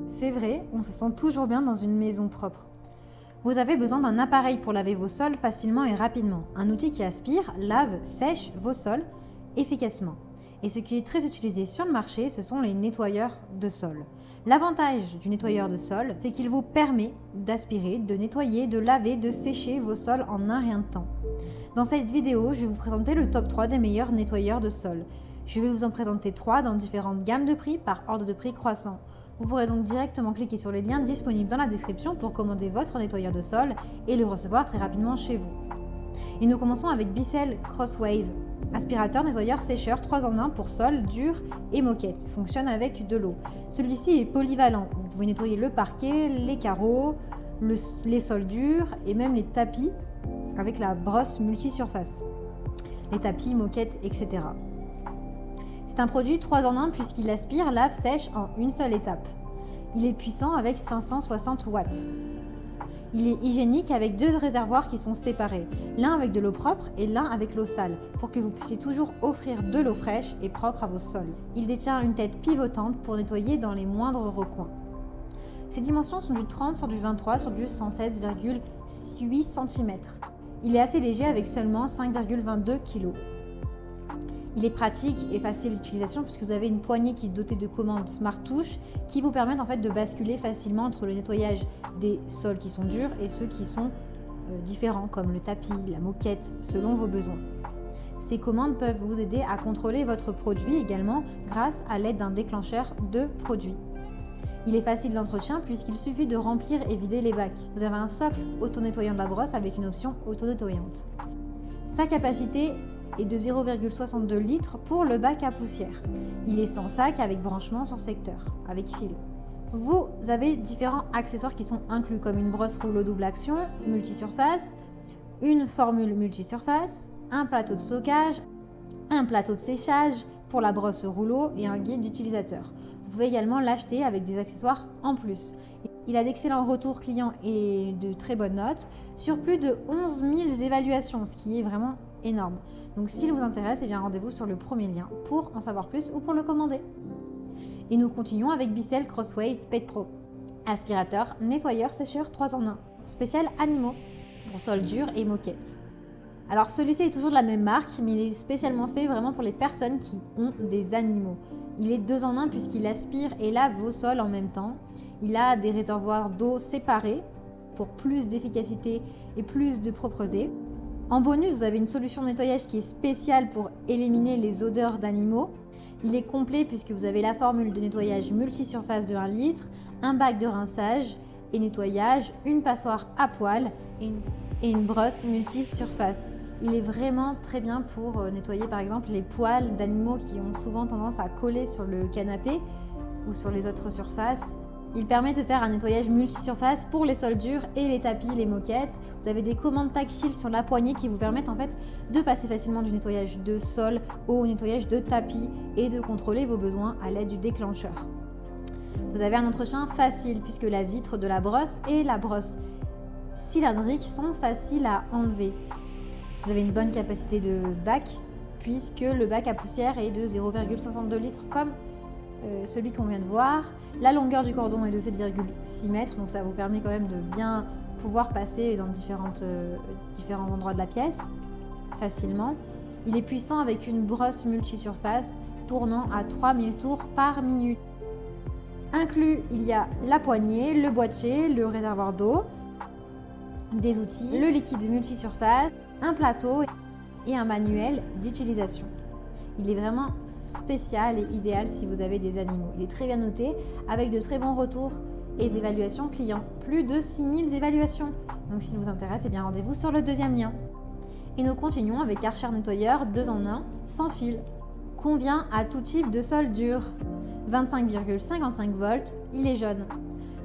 C'est vrai, on se sent toujours bien dans une maison propre. Vous avez besoin d'un appareil pour laver vos sols facilement et rapidement. Un outil qui aspire, lave, sèche vos sols efficacement. Et ce qui est très utilisé sur le marché, ce sont les nettoyeurs de sol. L'avantage du nettoyeur de sol, c'est qu'il vous permet d'aspirer, de nettoyer, de laver, de sécher vos sols en un rien de temps. Dans cette vidéo, je vais vous présenter le top 3 des meilleurs nettoyeurs de sol. Je vais vous en présenter 3 dans différentes gammes de prix par ordre de prix croissant. Vous pourrez donc directement cliquer sur les liens disponibles dans la description pour commander votre nettoyeur de sol et le recevoir très rapidement chez vous. Et nous commençons avec Bissell Crosswave, aspirateur, nettoyeur, sécheur 3 en 1 pour sol, dur et moquette. Fonctionne avec de l'eau. Celui-ci est polyvalent. Vous pouvez nettoyer le parquet, les carreaux, les sols durs et même les tapis avec la brosse multisurface. Les tapis, moquettes, etc. C'est un produit 3 en 1 puisqu'il aspire, lave, sèche en une seule étape. Il est puissant avec 560 watts. Il est hygiénique avec 2 réservoirs qui sont séparés, l'un avec de l'eau propre et l'un avec l'eau sale, pour que vous puissiez toujours offrir de l'eau fraîche et propre à vos sols. Il détient une tête pivotante pour nettoyer dans les moindres recoins. Ses dimensions sont du 30 sur du 23 sur du 116,8 cm. Il est assez léger avec seulement 5,22 kg. Il est pratique et facile d'utilisation puisque vous avez une poignée qui est dotée de commandes Smart Touch qui vous permettent en fait de basculer facilement entre le nettoyage des sols qui sont durs et ceux qui sont différents comme le tapis, la moquette, selon vos besoins. Ces commandes peuvent vous aider à contrôler votre produit également grâce à l'aide d'un déclencheur de produit. Il est facile d'entretien puisqu'il suffit de remplir et vider les bacs. Vous avez un socle auto-nettoyant de la brosse avec une option auto-nettoyante. Sa capacité est de 0,62 litres pour le bac à poussière. Il est sans sac avec branchement sur secteur, avec fil. Vous avez différents accessoires qui sont inclus comme une brosse rouleau double action, multisurface, une formule multisurface, un plateau de stockage, un plateau de séchage pour la brosse rouleau et un guide d'utilisateur. Vous pouvez également l'acheter avec des accessoires en plus. Il a d'excellents retours clients et de très bonnes notes sur plus de 11 000 évaluations, ce qui est vraiment énorme. Donc s'il vous intéresse, rendez-vous sur le premier lien pour en savoir plus ou pour le commander. Et nous continuons avec Bissell Crosswave Pet Pro, aspirateur, nettoyeur, sécheur 3 en 1, spécial animaux pour sol dur et moquette. Alors celui-ci est toujours de la même marque, mais il est spécialement fait vraiment pour les personnes qui ont des animaux. Il est 2 en 1 puisqu'il aspire et lave vos sols en même temps. Il a des réservoirs d'eau séparés pour plus d'efficacité et plus de propreté. En bonus, vous avez une solution de nettoyage qui est spéciale pour éliminer les odeurs d'animaux. Il est complet puisque vous avez la formule de nettoyage multisurface de 1 litre, un bac de rinçage et nettoyage, une passoire à poils et une brosse multisurface. Il est vraiment très bien pour nettoyer par exemple les poils d'animaux qui ont souvent tendance à coller sur le canapé ou sur les autres surfaces. Il permet de faire un nettoyage multisurface pour les sols durs et les tapis, les moquettes. Vous avez des commandes tactiles sur la poignée qui vous permettent en fait de passer facilement du nettoyage de sol au nettoyage de tapis et de contrôler vos besoins à l'aide du déclencheur. Vous avez un entretien facile puisque la vitre de la brosse et la brosse cylindrique sont faciles à enlever. Vous avez une bonne capacité de bac puisque le bac à poussière est de 0,62 litres comme celui qu'on vient de voir. La longueur du cordon est de 7,6 mètres, donc ça vous permet quand même de bien pouvoir passer dans différents endroits de la pièce facilement. Il est puissant avec une brosse multisurface tournant à 3000 tours par minute. Inclus, il y a la poignée, le boîtier, le réservoir d'eau, des outils, le liquide multisurface, un plateau et un manuel d'utilisation. Il est vraiment spécial et idéal si vous avez des animaux. Il est très bien noté avec de très bons retours et évaluations clients. Plus de 6000 évaluations. Donc si vous intéresse, rendez-vous sur le deuxième lien. Et nous continuons avec Karcher nettoyeur 2 en 1 sans fil. Convient à tout type de sol dur. 25,55 volts, il est jaune.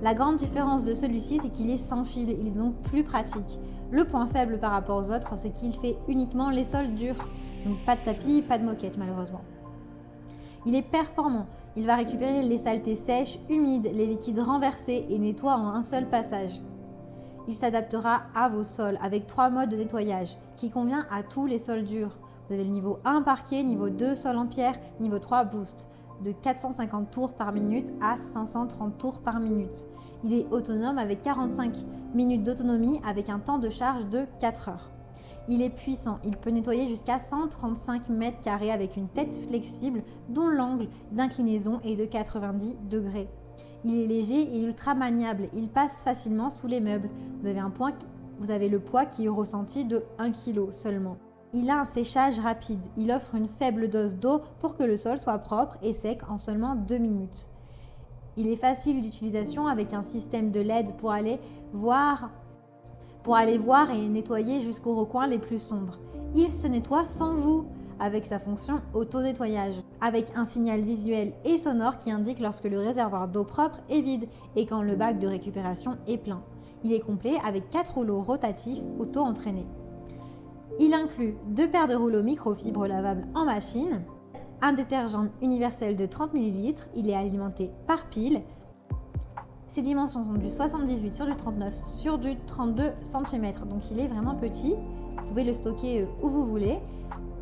La grande différence de celui-ci, c'est qu'il est sans fil, il est donc plus pratique. Le point faible par rapport aux autres, c'est qu'il fait uniquement les sols durs. Donc pas de tapis, pas de moquette malheureusement. Il est performant, il va récupérer les saletés sèches, humides, les liquides renversés et nettoie en un seul passage. Il s'adaptera à vos sols avec 3 modes de nettoyage qui convient à tous les sols durs. Vous avez le niveau 1 parquet, niveau 2 sol en pierre, niveau 3 boost. de 450 tours par minute à 530 tours par minute. Il est autonome avec 45 minutes d'autonomie avec un temps de charge de 4 heures. Il est puissant, il peut nettoyer jusqu'à 135 mètres carrés avec une tête flexible dont l'angle d'inclinaison est de 90 degrés. Il est léger et ultra maniable, il passe facilement sous les meubles. Vous avez le poids qui est ressenti de 1 kg seulement. Il a un séchage rapide, il offre une faible dose d'eau pour que le sol soit propre et sec en seulement 2 minutes. Il est facile d'utilisation avec un système de LED pour aller voir et nettoyer jusqu'aux recoins les plus sombres. Il se nettoie sans vous, avec sa fonction auto-nettoyage, avec un signal visuel et sonore qui indique lorsque le réservoir d'eau propre est vide et quand le bac de récupération est plein. Il est complet avec 4 rouleaux rotatifs auto-entraînés. Il inclut 2 paires de rouleaux microfibres lavables en machine, un détergent universel de 30 ml, il est alimenté par pile. Ses dimensions sont du 78 sur du 39 sur du 32 cm, donc il est vraiment petit. Vous pouvez le stocker où vous voulez.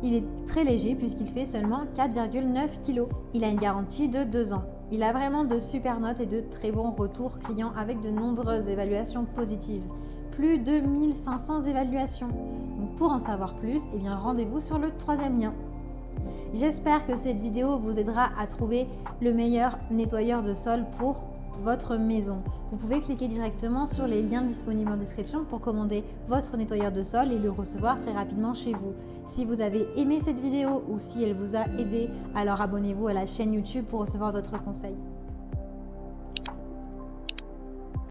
Il est très léger puisqu'il fait seulement 4,9 kg. Il a une garantie de 2 ans. Il a vraiment de super notes et de très bons retours clients avec de nombreuses évaluations positives. Plus de 1500 évaluations. Donc pour en savoir plus, rendez-vous sur le 3e lien. J'espère que cette vidéo vous aidera à trouver le meilleur nettoyeur de sol pour votre maison. Vous pouvez cliquer directement sur les liens disponibles en description pour commander votre nettoyeur de sol et le recevoir très rapidement chez vous. Si vous avez aimé cette vidéo ou si elle vous a aidé, alors abonnez-vous à la chaîne YouTube pour recevoir d'autres conseils.